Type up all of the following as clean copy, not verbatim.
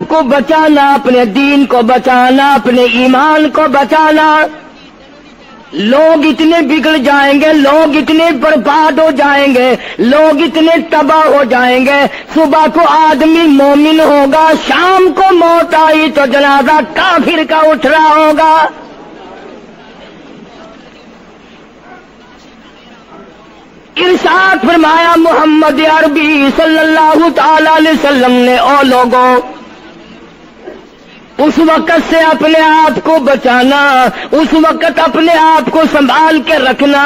کو بچانا، اپنے دین کو بچانا، اپنے ایمان کو بچانا۔ لوگ اتنے بگڑ جائیں گے، لوگ اتنے برباد ہو جائیں گے، لوگ اتنے تباہ ہو جائیں گے۔ صبح کو آدمی مومن ہوگا، شام کو موت آئی تو جنازہ کافر کا اٹھ رہا ہوگا۔ ارشاد فرمایا محمد عربی صلی اللہ تعالی علیہ وسلم نے، او لوگوں، اس وقت سے اپنے آپ کو بچانا، اس وقت اپنے آپ کو سنبھال کے رکھنا،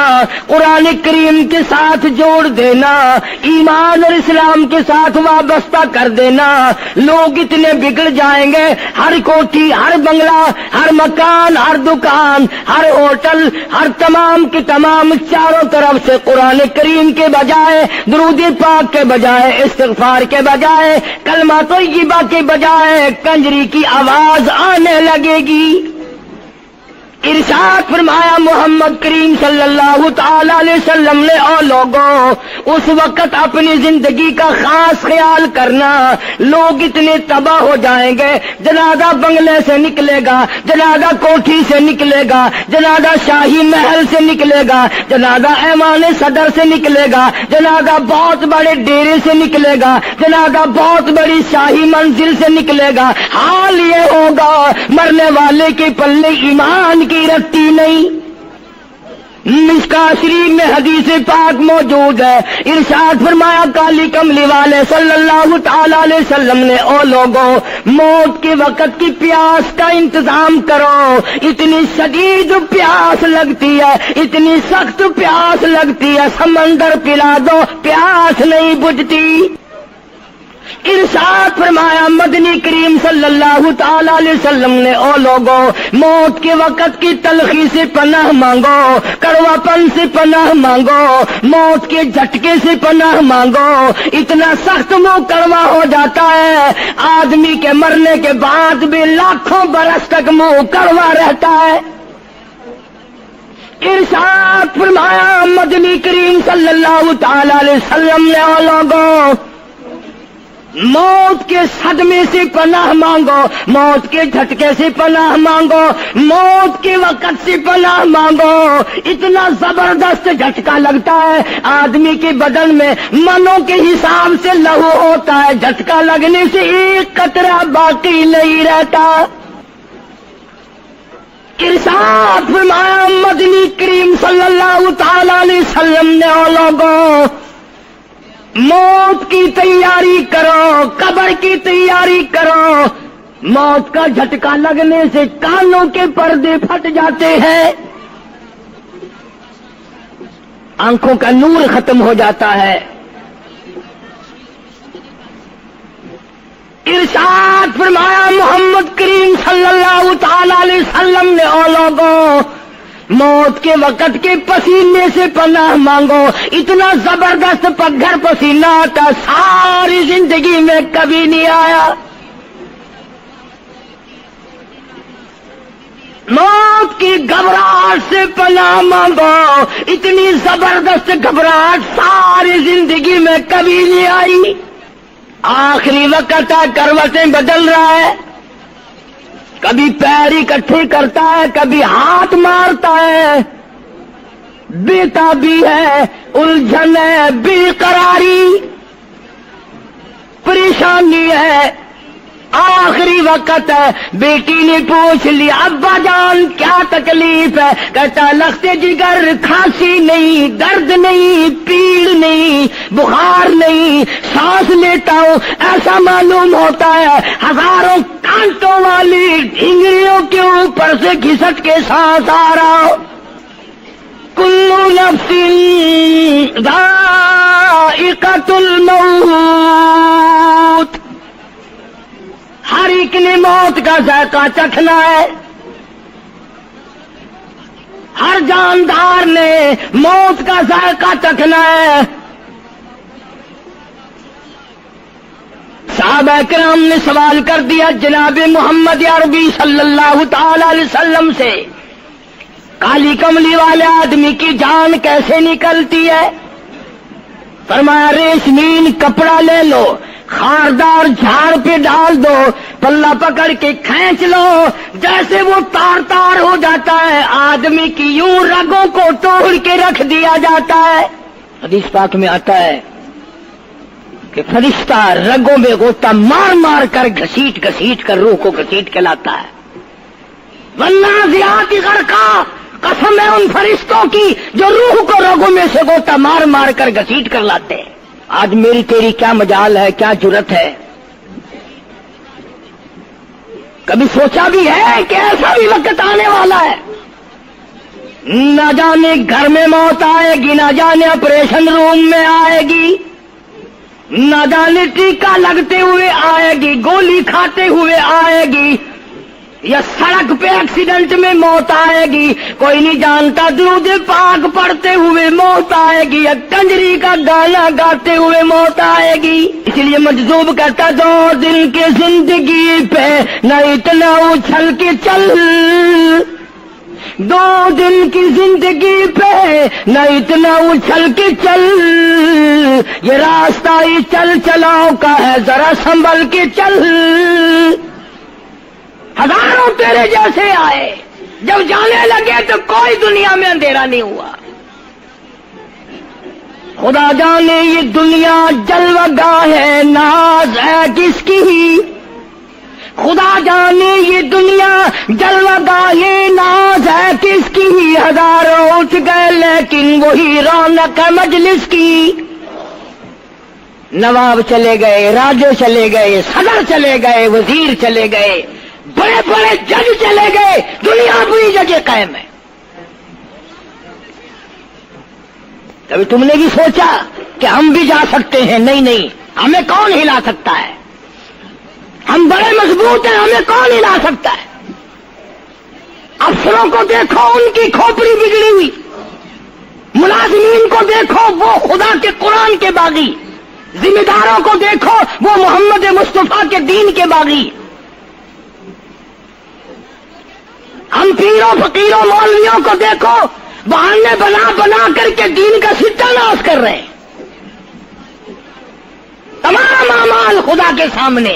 قرآن کریم کے ساتھ جوڑ دینا، ایمان اور اسلام کے ساتھ وابستہ کر دینا۔ لوگ اتنے بگڑ جائیں گے، ہر کوٹھی، ہر بنگلہ، ہر مکان، ہر دکان، ہر ہوٹل، ہر تمام کے تمام چاروں طرف سے قرآن کریم کے بجائے، درود پاک کے بجائے، استغفار کے بجائے، کلمہ طیبہ کے بجائے کنجری کی آواز آنے لگے گی۔ ارشاد فرمایا محمد کریم صلی اللہ تعالی علیہ وسلم نے، او لوگوں، اس وقت اپنی زندگی کا خاص خیال کرنا۔ لوگ اتنے تباہ ہو جائیں گے، جنازہ بنگلے سے نکلے گا، جنازہ کوٹھی سے نکلے گا، جنازہ شاہی محل سے نکلے گا، جنازہ ایوان صدر سے نکلے گا، جنازہ بہت بڑے ڈیرے سے نکلے گا، جنازہ بہت بڑی شاہی منزل سے نکلے گا۔ حال یہ ہوگا مرنے والے کے پلے ایمان کی رتی نہیں۔ مشکاۃ شریف میں حدیث پاک موجود ہے، ارشاد فرمایا کالی کملی والے صلی اللہ تعالی علیہ وسلم نے، او لوگوں، موت کے وقت کی پیاس کا انتظام کرو۔ اتنی شدید پیاس لگتی ہے، اتنی سخت پیاس لگتی ہے، سمندر پلا دو پیاس نہیں بجھتی۔ ارشاد فرمایا مدنی کریم صلی اللہ تعالی علیہ وسلم نے، او لوگوں، موت کے وقت کی تلخی سے پناہ مانگو، کڑوا پن سے پناہ مانگو، موت کے جھٹکے سے پناہ مانگو۔ اتنا سخت منہ کڑوا ہو جاتا ہے، آدمی کے مرنے کے بعد بھی لاکھوں برس تک منہ کڑوا رہتا ہے۔ ارشاد فرمایا مدنی کریم صلی اللہ تعالی علیہ وسلم نے، او لوگوں، موت کے صدمے سے پناہ مانگو، موت کے جھٹکے سے پناہ مانگو، موت کے وقت سے پناہ مانگو۔ اتنا زبردست جھٹکا لگتا ہے، آدمی کے بدن میں منوں کے حساب سے لہو ہوتا ہے، جھٹکا لگنے سے ایک قطرہ باقی نہیں رہتا۔ ارشاد فرمایا مدنی کریم صلی اللہ تعالی علیہ وسلم نے، او لوگوں، موت کی تیاری کرو، قبر کی تیاری کرو۔ موت کا جھٹکا لگنے سے کانوں کے پردے پھٹ جاتے ہیں، آنکھوں کا نور ختم ہو جاتا ہے۔ ارشاد فرمایا محمد کریم صلی اللہ تعالی علیہ وسلم نے، او لوگوں، موت کے وقت کے پسینے سے پناہ مانگو۔ اتنا زبردست پگھر پسینہ آتا ساری زندگی میں کبھی نہیں آیا۔ موت کی گھبراہٹ سے پناہ مانگو، اتنی زبردست گھبراہٹ ساری زندگی میں کبھی نہیں آئی۔ آخری وقت ہے، کروٹیں بدل رہا ہے، کبھی پیر اکٹھے کرتا ہے، کبھی ہاتھ مارتا ہے، بےتابی ہے، الجھن ہے، بے قراری، پریشانی ہے، آخری وقت ہے۔ بیٹی نے پوچھ لیا ابا جان کیا تکلیف ہے؟ کہتا لخت جگر، کھانسی نہیں، درد نہیں، پیڑ نہیں، بخار نہیں، سانس لیتا ہوں ایسا معلوم ہوتا ہے ہزاروں کانٹوں والی ڈھنگریوں کے اوپر سے گھسٹ کے سانس آ رہا ہو۔ کلو نفس ذائقۃ الموت، ہر ایک نے موت کا ذائقہ چکھنا ہے، ہر جاندار نے موت کا ذائقہ چکھنا ہے۔ صحابہ کرام نے سوال کر دیا جناب محمد عربی صلی اللہ تعالی علیہ وسلم سے، کالی کملی والے آدمی کی جان کیسے نکلتی ہے؟ فرمایا ریشمین کپڑا لے لو، خاردار جھاڑ پہ ڈال دو، پلہ پکڑ کے کھینچ لو، جیسے وہ تار تار ہو جاتا ہے، آدمی کی یوں رگوں کو توڑ کے رکھ دیا جاتا ہے۔ حدیث پاک میں آتا ہے کہ فرشتہ رگوں میں غوطہ مار مار کر گھسیٹ گھسیٹ کر روح کو گھسیٹ کے لاتا ہے۔ والنازعات غرقا، قسم ہے ان فرشتوں کی جو روح کو رگوں میں سے غوطہ مار مار کر گھسیٹ کر لاتے ہیں۔ آج میری تیری کیا مجال ہے، کیا جرت ہے؟ کبھی سوچا بھی ہے کہ ایسا بھی وقت آنے والا ہے، نہ جانے گھر میں موت آئے گی، نہ جانے آپریشن روم میں آئے گی، نہ جانے ٹیکہ لگتے ہوئے آئے گی، گولی کھاتے ہوئے آئے گی، یا سڑک پہ ایکسیڈنٹ میں موت آئے گی، کوئی نہیں جانتا، درود پاک پڑھتے ہوئے موت آئے گی، یا کنجری کا گانا گاتے ہوئے موت آئے گی۔ اس لیے مجذوب کرتا 2 دن کی زندگی پہ نہ اتنا اچھل کے چل، 2 دن کی زندگی پہ نہ اتنا اچھل کے چل، یہ راستہ ہی چل چلاؤ کا ہے، ذرا سنبھل کے چل۔ ہزاروں تیرے جیسے آئے، جب جانے لگے تو کوئی دنیا میں اندھیرا نہیں ہوا۔ خدا جانے یہ دنیا جلوہ گاہ ہے، ناز ہے کس کی؟ خدا جانے یہ دنیا جلوہ گاہ ہے، ناز ہے کس کی؟ ہزاروں اٹھ گئے لیکن وہی رونق ہے مجلس کی۔ نواب چلے گئے، راجے چلے گئے، صدر چلے گئے، وزیر چلے گئے، بڑے بڑے جج چلے گئے، دنیا پوری جگہ قائم ہے۔ کبھی تم نے بھی سوچا کہ ہم بھی جا سکتے ہیں؟ نہیں نہیں، ہمیں کون ہلا سکتا ہے؟ ہم بڑے مضبوط ہیں، ہمیں کون ہلا سکتا ہے؟ افسروں کو دیکھو، ان کی کھوپڑی بگڑی ہوئی، ملازمین کو دیکھو، وہ خدا کے قرآن کے باغی، ذمہ داروں کو دیکھو، وہ محمد مصطفیٰ کے دین کے باغی۔ ہم پیروں فقیروں مولویوں کو دیکھو، بہانے بنا بنا کر کے دین کا ستہ ناش کر رہے ہیں۔ تمام اعمال خدا کے سامنے،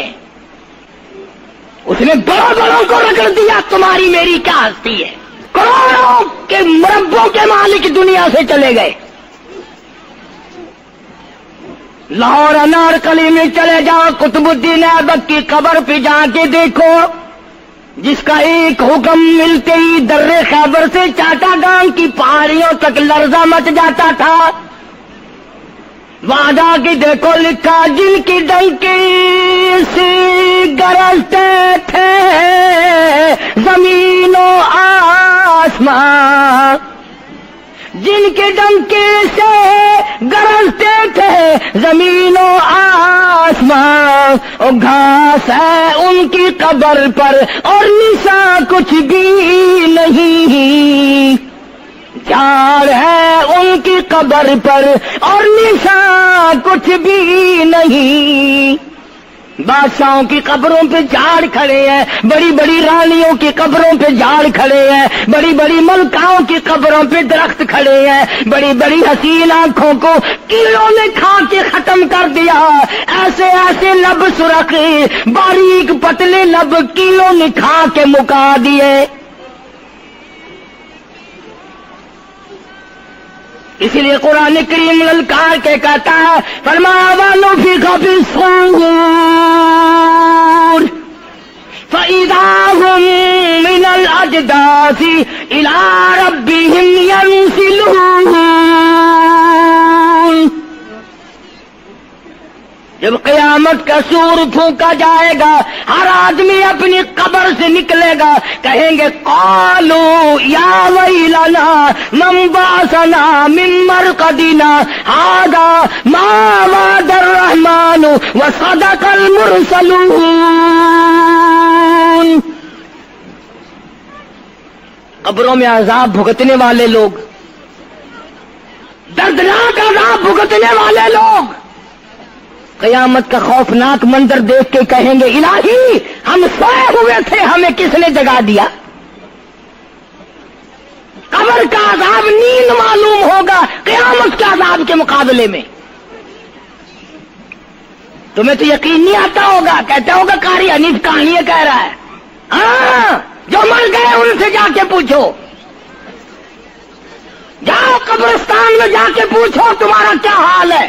اس نے بڑوں بڑوں کو رگڑ دیا، تمہاری میری کیا ہستی ہے؟ کروڑوں کے مربوں کے مالک دنیا سے چلے گئے۔ لاہور انارکلی میں چلے جاؤ، قطب الدین ایبک کی قبر پہ جا کے دیکھو، جس کا ایک حکم ملتے ہی در خیبر سے چاٹا گام کی پہاڑیوں تک لرزہ مچ جاتا تھا۔ وہاں جا کے دیکھو لکھا، جن کی ڈنکی سے گرجتے تھے زمین و آسمان، جن کے ڈنکے سے گرجتے تھے زمین و آسمان، اور گھاس ہے ان کی قبر پر اور نشان کچھ بھی نہیں، جھاڑ ہے ان کی قبر پر اور نشان کچھ بھی نہیں۔ بادشاہوں کی قبروں پہ جھاڑ کھڑے ہیں، بڑی بڑی رانیوں کی قبروں پہ جھاڑ کھڑے ہیں، بڑی بڑی ملکاؤں کی قبروں پہ درخت کھڑے ہیں، بڑی بڑی حسین آنکھوں کو کیڑوں نے کھا کے ختم کر دیا، ایسے ایسے لب سرخ باریک پتلے لب کیڑوں نے کھا کے مکا دیے۔ اسی لیے قرآن کریم للکار کے کہتا ہے، فرمایا وَنُفِخَ فِي الصُّورِ فَإِذَا هُم مِّنَ الْأَجْدَاثِ إِلَىٰ رَبِّهِمْ يَنسِلُونَ۔ جب قیامت کا سور پھونکا جائے گا، ہر آدمی اپنی قبر سے نکلے گا، کہیں گے قالوا یا ویلنا من بعثنا من مرقدنا هذا ما وعد الرحمن وصدق المرسلون۔ قبروں میں عذاب بھگتنے والے لوگ، دردناک عذاب بھگتنے والے لوگ قیامت کا خوفناک منظر دیکھ کے کہیں گے الہی ہم سوئے ہوئے تھے، ہمیں کس نے جگا دیا؟ قبر کا عذاب نیند معلوم ہوگا قیامت کے عذاب کے مقابلے میں۔ تمہیں تو یقین نہیں آتا ہوگا، کہتا ہوگا قاری حنیف کہانیاں کہہ رہا ہے۔ ہاں، جو مر گئے ان سے جا کے پوچھو، جاؤ قبرستان میں جا کے پوچھو تمہارا کیا حال ہے۔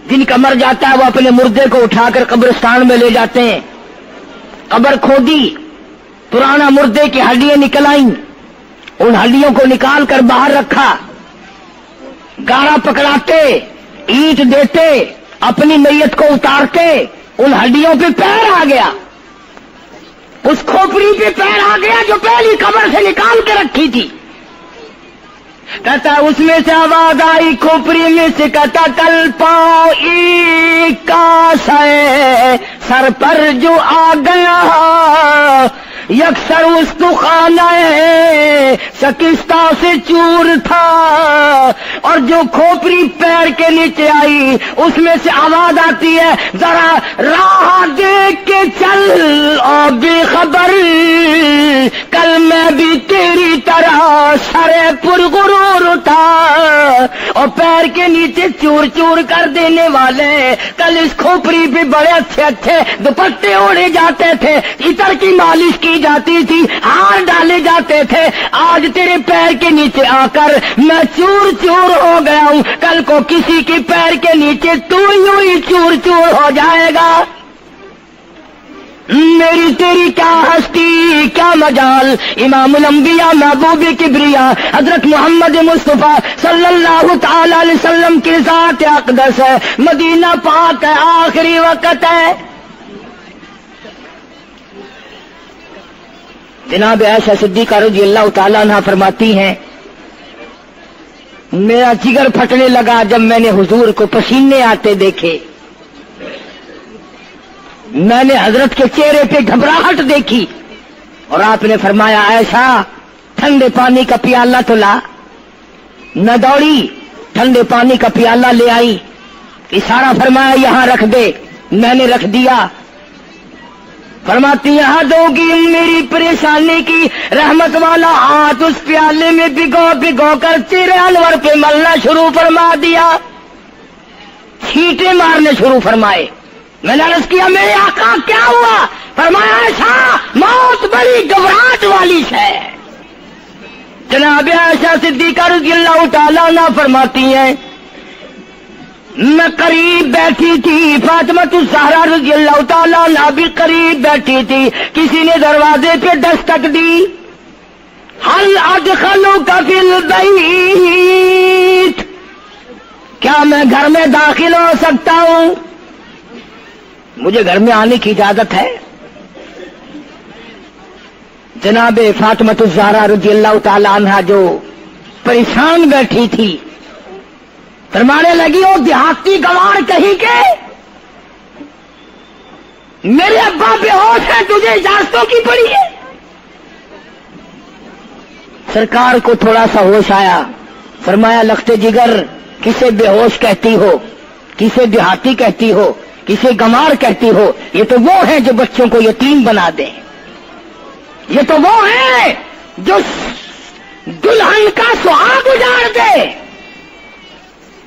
جن کا مر جاتا ہے وہ اپنے مردے کو اٹھا کر قبرستان میں لے جاتے ہیں، قبر کھودی، پرانا مردے کی ہڈیاں نکل آئیں، ان ہڈیوں کو نکال کر باہر رکھا، گارا پکڑاتے، اینٹ دیتے، اپنی میت کو اتارتے، ان ہڈیوں پہ پیر آ گیا، اس کھوپڑی پہ پیر آ گیا جو پہلی قبر سے نکال کے رکھی تھی۔ کہتا اس میں سے آواز آئی کھوپڑی میں سے، کہتا کل پاؤں ایک کاش ہے سر پر جو آ گیا، یکسر استخانہ شکستہ سے چور تھا، اور جو کھوپڑی پیر کے نیچے آئی اس میں سے آواز آتی ہے ذرا راہ دیکھ کے چل اور بے خبر، کل میں بھی تیری طرح سرے پرغرور تھا، اور پیر کے نیچے چور چور کر دینے والے کل اس کھوپڑی پہ بڑے اچھے اچھے دوپٹے اوڑھے جاتے تھے، عطر کی مالش کی جاتی تھی، ہار ڈالے جاتے تھے، آج تیرے پیر کے نیچے آ کر میں چور چور ہو گیا ہوں، کل کو کسی کے پیر کے نیچے تو یوں ہی چور چور ہو جائے گا۔ میری تیری کیا ہستی کیا مجال، امام الانبیاء محبوب کبریا حضرت محمد مصطفیٰ صلی اللہ تعالی علیہ وسلم کی ذات اقدس ہے، مدینہ پاک ہے، آخری وقت ہے۔ جناب عائشہ صدیقہ رضی اللہ تعالیٰ عنہ فرماتی ہیں میرا جگر پھٹنے لگا جب میں نے حضور کو پسینے آتے دیکھے، میں نے حضرت کے چہرے پہ گھبراہٹ دیکھی، اور آپ نے فرمایا عائشہ ٹھنڈے پانی کا پیالہ تو لا، نہ دوڑی، ٹھنڈے پانی کا پیالہ لے آئی، اشارہ فرمایا یہاں رکھ دے، میں نے رکھ دیا، فرماتی یہاں دو گی میری پریشانی کی رحمت والا ہاتھ اس پیالے میں بھگو بھگو کر چہرے انور پہ ملنا شروع فرما دیا، چھینٹے مارنے شروع فرمائے۔ میں نے عرض کیا میرے آقا کیا ہوا؟ فرمایا عائشہ موت بڑی گھبراہٹ والی ہے۔ جناب عائشہ صدیقہ رضی اللہ تعالیٰ عنہ فرماتی ہیں میں قریب بیٹھی تھی، فاطمہ الزہرا رضی اللہ تعالیٰ عنہ بھی قریب بیٹھی تھی، کسی نے دروازے پہ دستک دی، حل ادخلوک فی البیت، کیا میں گھر میں داخل ہو سکتا ہوں؟ مجھے گھر میں آنے کی اجازت ہے؟ جناب فاطمہ الزہرا رضی اللہ تعالی عنہا جو پریشان بیٹھی تھی فرمانے لگی وہ دیہاتی گوار کہیں کے میرے ابا بے ہوش ہے، تجھے اجازتوں کی پڑی ہے؟ سرکار کو تھوڑا سا ہوش آیا، فرمایا لخت جگر کسے بے ہوش کہتی ہو، کسے دیہاتی کہتی ہو، کسے گمار کہتی ہو؟ یہ تو وہ ہیں جو بچوں کو یتیم بنا دیں، یہ تو وہ ہیں جو دلہن کا سہاگ اجاڑ دے،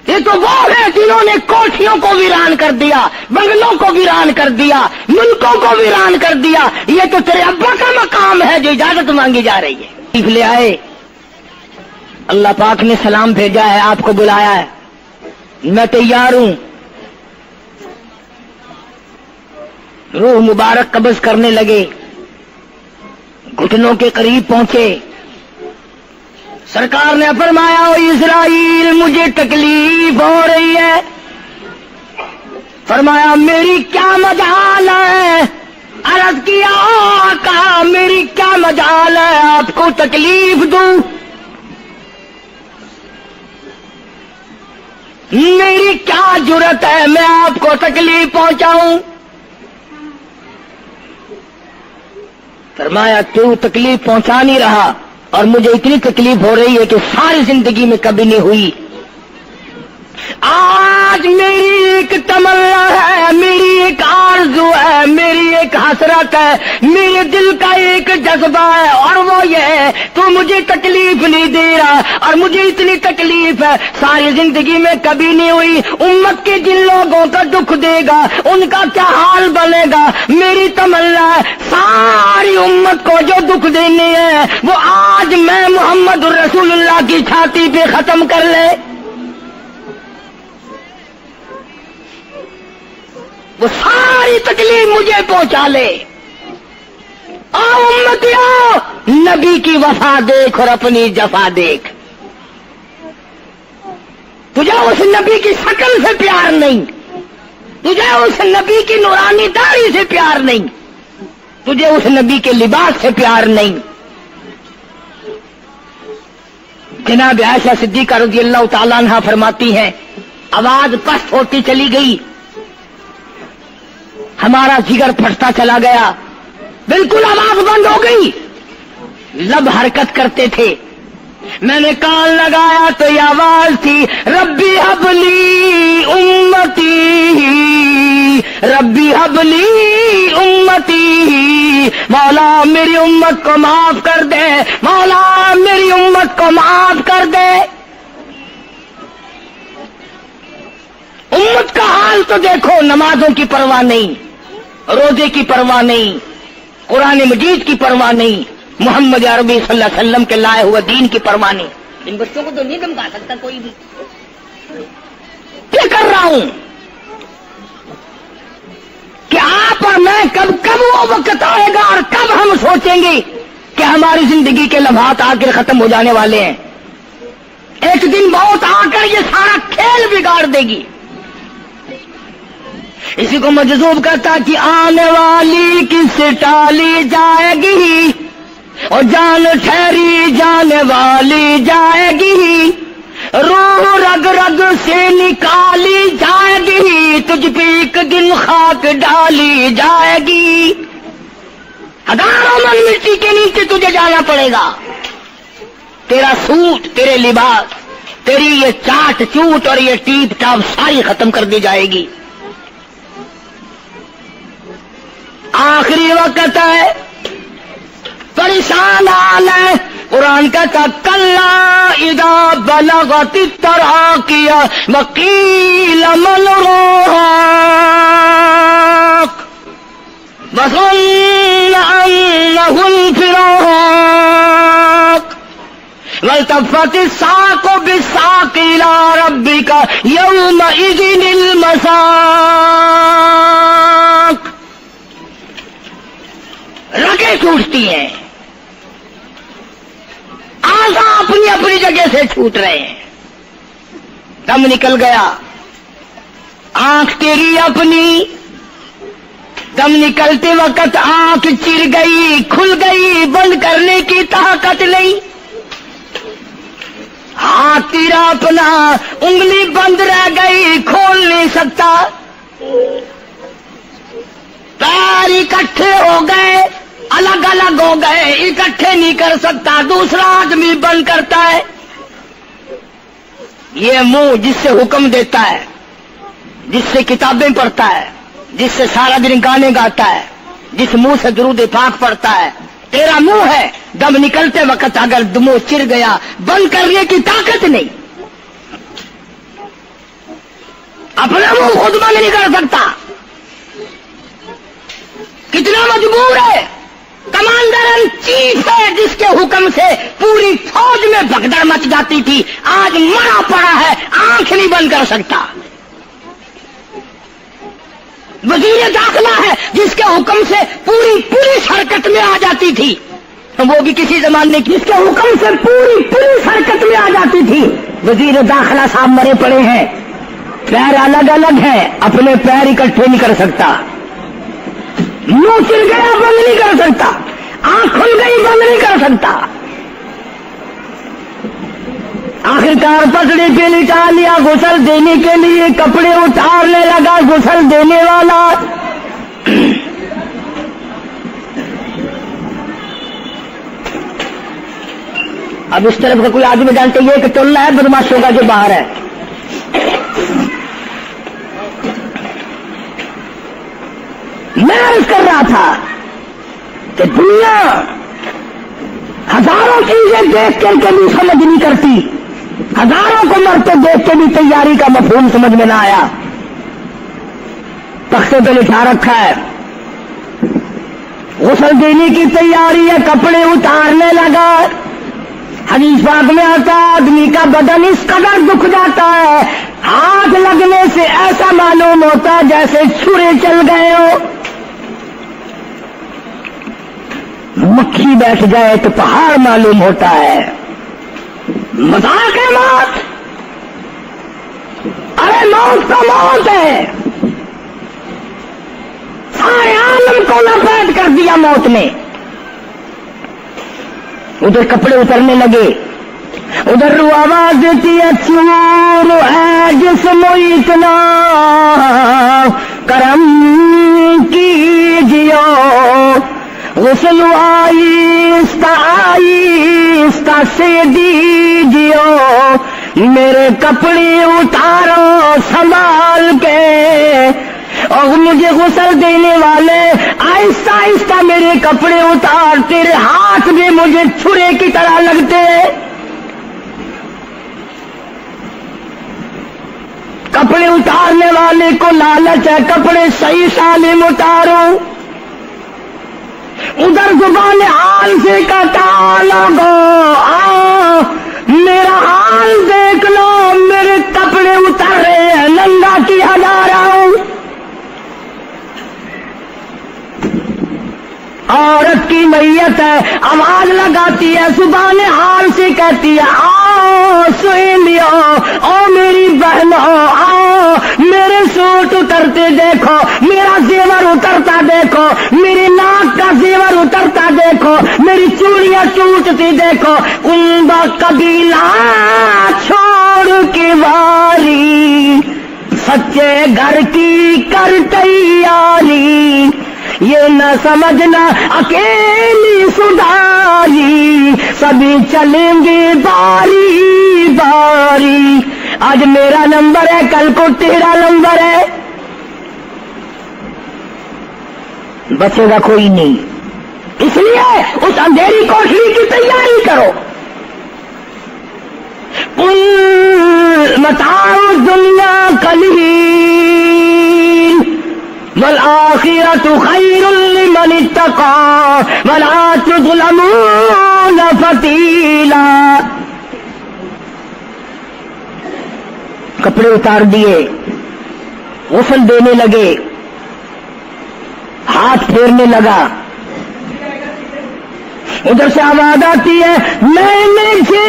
یہ تو وہ ہیں جنہوں نے کوٹھیوں کو ویران کر دیا، بنگلوں کو ویران کر دیا، ملکوں کو ویران کر دیا۔ یہ تو تیرے ابا کا مقام ہے جو اجازت مانگی جا رہی ہے۔ لے آئے، اللہ پاک نے سلام بھیجا ہے، آپ کو بلایا ہے، میں تیار ہوں۔ روح مبارک قبض کرنے لگے، گھٹنوں کے قریب پہنچے، سرکار نے فرمایا او اسرائیل مجھے تکلیف ہو رہی ہے۔ فرمایا میری کیا مجال ہے؟ عرض کیا آقا میری کیا مجال ہے آپ کو تکلیف دوں؟ میری کیا جرت ہے میں آپ کو تکلیف پہنچاؤں؟ فرمایا تو تکلیف پہنچا نہیں رہا، اور مجھے اتنی تکلیف ہو رہی ہے کہ ساری زندگی میں کبھی نہیں ہوئی۔ آج میری ایک تمنا ہے، میری ایک آرزو ہے، میری ایک حسرت ہے، میرے دل کا ایک جذبہ ہے، اور وہ یہ تو مجھے تکلیف نہیں دے رہا اور مجھے اتنی تکلیف ہے ساری زندگی میں کبھی نہیں ہوئی، امت کے جن لوگوں کا دکھ دے گا ان کا کیا حال بنے گا۔ میری تمنا ہے ساری امت کو جو دکھ دینے ہیں وہ آج میں محمد رسول اللہ کی چھاتی پہ ختم کر لے، وہ ساری تکلیف مجھے پہنچا لے۔ آؤ امتیوں، نبی کی وفا دیکھ اور اپنی جفا دیکھ۔ تجھے اس نبی کی شکل سے پیار نہیں، تجھے اس نبی کی نورانی داڑھی سے پیار نہیں، تجھے اس نبی کے لباس سے پیار نہیں۔ جناب عائشہ صدیقہ رضی اللہ تعالیٰ عنہا فرماتی ہیں آواز پست ہوتی چلی گئی، ہمارا جگر پھٹتا چلا گیا، بالکل آواز بند ہو گئی، لب حرکت کرتے تھے۔ میں نے کان لگایا تو یہ آواز تھی ربی حبلی امتی، ربی حبلی امتی، مولا میری امت کو معاف کر دے، مولا میری امت کو معاف کر دے۔ امت کا حال تو دیکھو، نمازوں کی پرواہ نہیں، روزے کی پرواہ نہیں، قرآن مجید کی پرواہ نہیں، محمد عربی صلی اللہ علیہ وسلم کے لائے ہوئے دین کی پرواہ نہیں۔ ان بچوں کو تو نہیں دھمکا سکتا کوئی بھی۔ کیا کر رہا ہوں کہ آپ اور میں کب وہ وقت آئے گا اور کب ہم سوچیں گے کہ ہماری زندگی کے لمحات آ کر ختم ہو جانے والے ہیں۔ ایک دن بہت آ کر یہ سارا کھیل بگاڑ دے گی۔ اسی کو مجذوب کرتا کہ آنے والی کس سے ٹالی جائے گی اور جان ٹھہری جانے والی جائے گی، روح رگ رگ سے نکالی جائے گی، تجھ پہ ایک دن خاک ڈالی جائے گی، ہزاروں من مٹی کے نیچے تجھے جانا پڑے گا، تیرا سوٹ، تیرے لباس، تیری یہ چاٹ چوٹ اور یہ ٹیپ ٹاپ ساری ختم کر دی جائے گی۔ آخری وقت ہے، پریشان حال ہے۔ قرآن کہتا کلا اذا بلغت التراقی وقیل من راق وظن انه الفراق والتفت الساق بالساق الى ربك يومئذ المساق۔ رگیں ٹوٹتی ہیں، آزا اپنی اپنی جگہ سے چھوٹ رہے ہیں، دم نکل گیا، آنکھ تیری اپنی، دم نکلتے وقت آنکھ چر گئی، کھل گئی، بند کرنے کی طاقت نہیں، ہاتھ تیرا اپنا انگلی بند رہ گئی، کھول نہیں سکتا، پیر اکٹھے ہو گئے، الگ الگ ہو گئے، اکٹھے نہیں کر سکتا، دوسرا آدمی بند کرتا ہے۔ یہ منہ جس سے حکم دیتا ہے، جس سے کتابیں پڑھتا ہے، جس سے سارا دن گانے گاتا ہے، جس منہ سے درود پاک پڑھتا ہے، تیرا منہ ہے، دم نکلتے وقت اگر منہ چر گیا، بند کرنے کی طاقت نہیں، اپنا منہ خود بند نہیں کر سکتا، کتنا مجبور ہے، کمانڈر ان چیف ہے جس کے حکم سے پوری فوج میں بھگدڑ مچ جاتی تھی، آج مرا پڑا ہے، آنکھ نہیں بند کر سکتا، وزیر داخلہ ہے جس کے حکم سے پوری پولیس حرکت میں آ جاتی تھی، وہ بھی کسی زمانے کی، جس کے حکم سے پوری پولیس حرکت میں آ جاتی تھی، وزیر داخلہ صاحب مرے پڑے ہیں، پیر الگ الگ ہیں، اپنے پیر اکٹھے نہیں کر سکتا، منہ چل گیا بند نہیں کر سکتا، آنکھ کھل گئی بند نہیں کر سکتا، آخرکار پسڑی پہ لٹا لیا غسل دینے کے لیے، کپڑے اتارنے لگا غسل دینے والا، اب اس طرف کا کوئی آدمی جانتے یہ کہ ٹولنا ہے بدماشوں کا جو باہر ہے، میں عرض کر رہا تھا کہ دنیا ہزاروں چیزیں دیکھ کر کے بھی سمجھ نہیں کرتی، ہزاروں کو مرتے دیکھ کے بھی تیاری کا مفہوم سمجھ میں نہ آیا، تختے پہ لکھا رکھا ہے غسل دینے کی تیاری ہے، کپڑے اتارنے لگا۔ حدیث پاک میں آتا ہے آدمی کا بدن اس قدر دکھ جاتا ہے، ہاتھ لگنے سے ایسا معلوم ہوتا ہے جیسے چھرے چل گئے ہو، مکھی بیٹھ جائے تو پہاڑ معلوم ہوتا ہے۔ مذاق ہے موت، ارے موت تو موت ہے، سارے عالم کو لپیٹ کر دیا موت نے۔ ادھر کپڑے اترنے لگے، ادھر رو آواز دیتی ہے چور ہے جسم اتنا کرم کیجیو، غسل آہستہ آہستہ سے دیجیو، میرے کپڑے اتارو سنبھال کے، اور مجھے غسل دینے والے آہستہ آہستہ میرے کپڑے اتار، تیرے ہاتھ بھی مجھے چھرے کی طرح لگتے، کپڑے اتارنے والے کو لالچ ہے کپڑے صحیح سالم اتارو، ادھر زبان حال سے کہتا لوگو آؤ میرا حال دیکھ لو، میرے کپڑے اتار رہے ہیں، ننگا کیا جا رہا ہوں۔ عورت کی میت ہے، آواز لگاتی ہے، زبان حال سے کہتی ہے آؤ سہیلیو، او میری بہنوں آؤ، میرے سوٹ اترتے دیکھو، میرا زیور اترتا دیکھو، میری ناک کا زیور اترتا دیکھو، میری چوڑیاں ٹوٹتی دیکھو، ان قبیلہ چھوڑ کے واری، سچے گھر کی کر تیاری، یہ نہ سمجھنا اکیلی سدھاری، سبھی چلیں گے باری باری، آج میرا نمبر ہے کل کو تیرا نمبر ہے، بچے گا کوئی نہیں، اس لیے اس اندھیری کوٹری کی تیاری کرو۔ قل متاع الدنیا قلیل والآخرۃ خیر لمن اتقى ولا تظلمون فتیلا۔ کپڑے اتار دیے، غسل دینے لگے، ہاتھ پھیرنے لگا، ادھر سے آواز آتی ہے میں نے جھیلی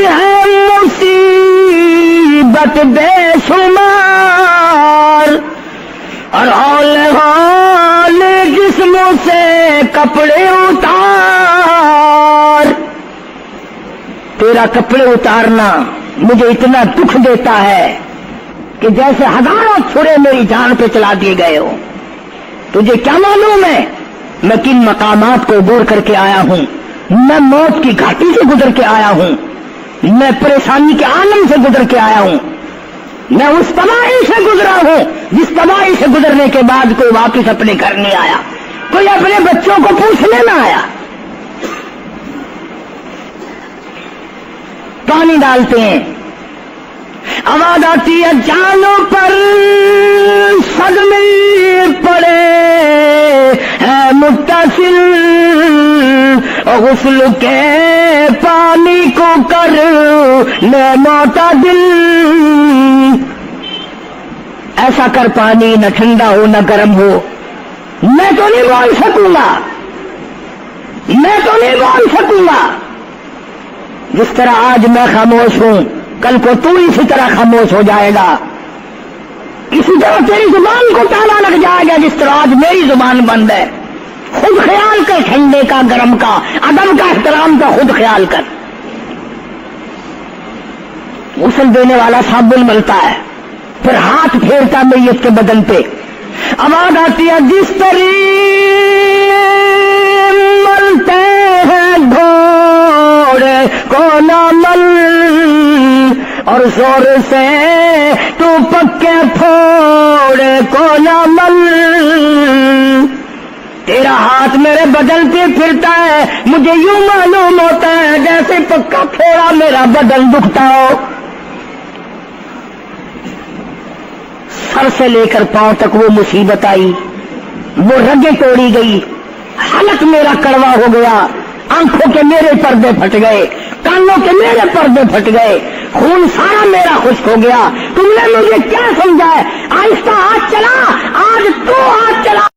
ہے مصیبت بے شمار، اور ہول جسموں سے کپڑے اتار، تیرا کپڑے اتارنا مجھے اتنا دکھ دیتا ہے کہ جیسے ہزاروں چھرے میری جان پہ چلا دیے گئے ہو۔ تجھے کیا معلوم ہے میں کن مقامات کو عبور کر کے آیا ہوں، میں موت کی گھاٹی سے گزر کے آیا ہوں، میں پریشانی کے عالم سے گزر کے آیا ہوں، میں اس تباہی سے گزرا ہوں جس تباہی سے گزرنے کے بعد کوئی واپس اپنے گھر نہیں آیا، کوئی اپنے بچوں کو پوچھنے نہ آیا۔ پانی ڈالتے ہیں، آواز آتی ہے جانوں پر صدمے پڑے ہے متصل، غسل کے پانی کو کر لے معتدل، ایسا کر پانی نہ ٹھنڈا ہو نہ گرم ہو، میں تو نہیں بول سکوں گا، میں تو نہیں بول سکوں گا، جس طرح آج میں خاموش ہوں کل کو تو اسی طرح خاموش ہو جائے گا، اسی طرح تیری زبان کو تالا لگ جائے گا جس طرح آج میری زبان بند ہے۔ خود خیال کر، ٹھنڈے کا گرم کا ادب کا احترام کا خود خیال کر۔ غسل دینے والا صابن ملتا ہے، پھر ہاتھ پھیرتا میت کے بدن پہ، آواز آتی ہے جس طریق ملتے ہیں گھوڑے کو نہ مل، اور زور سے تو پکے پھوڑے کو نہ مل، تیرا ہاتھ میرے بدن پہ پھرتا ہے، مجھے یوں معلوم ہوتا ہے جیسے پکا پھوڑا میرا بدن دکھتا ہو. سر سے لے کر پاؤں تک وہ مصیبت آئی، وہ رگیں توڑی گئی، حلق میرا کڑوا ہو گیا، آنکھوں کے میرے پردے پھٹ گئے، کانوں کے میرے پردے پھٹ گئے، خون سارا میرا خشک ہو گیا. تم نے مجھے کیا سمجھا ہے؟ آہستہ ہاتھ چلا، آج تو ہاتھ چلا